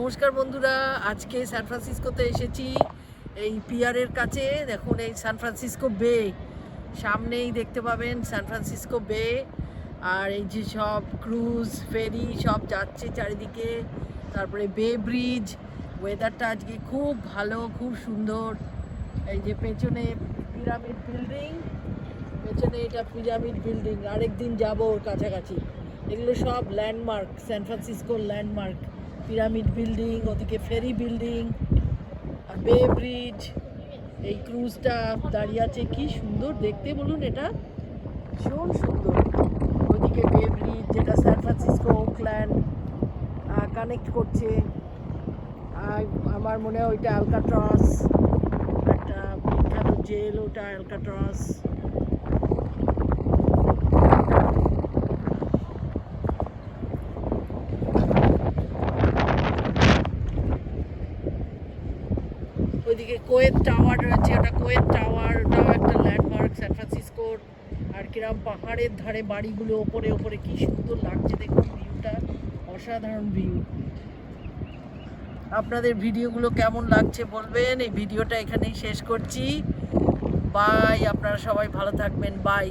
নমস্কার বন্ধুরা, আজকে সান ফ্রান্সিসকোতে এসেছি এই পিয়ারের কাছে। দেখুন এই সান ফ্রান্সিসকো বে, সামনেই দেখতে পাবেন সান ফ্রান্সিসকো বে। আর এই যে সব ক্রুজ ফেরি সব যাচ্ছে চারিদিকে। তারপরে বে ব্রিজ, ওয়েদারটা আজকে খুব ভালো, খুব সুন্দর। এই যে পেছনে পিরামিড বিল্ডিং, পেছনে এটা পিরামিড বিল্ডিং, আরেকদিন যাবো ওর কাছাকাছি। এগুলো সব ল্যান্ডমার্ক, সান ফ্রান্সিসকোর ল্যান্ডমার্ক। পিরামিড বিল্ডিং, ওদিকে ফেরি বিল্ডিং, বে ব্রিজ, এই ক্রুজটা দাঁড়িয়ে আছে, কি সুন্দর দেখতে বলুন, এটা ভীষণ সুন্দর। ওইদিকে বে ব্রিজ, যেটা সান ফ্রান্সিসকো ওকল্যান্ড কানেক্ট করছে। আমার মনে হয় ওইটা অ্যালকাট্রাস, একটা বিখ্যাত জেল ওটা অ্যালকাট্রাস। ওইদিকে কোয়েত টাওয়ার রয়েছে, ওটা কোয়েত টাওয়ার, ওটাও একটা ল্যান্ডমার্ক সান ফ্রান্সিসকোর। আর কিরম পাহাড়ের ধারে বাড়িগুলো ওপরে ওপরে, কি সুন্দর লাগছে দেখুন, ভিউটা অসাধারণ ভিউ। আপনাদের ভিডিওগুলো কেমন লাগছে বলবেন। এই ভিডিওটা এখানেই শেষ করছি। বাই, আপনারা সবাই ভালো থাকবেন, বাই।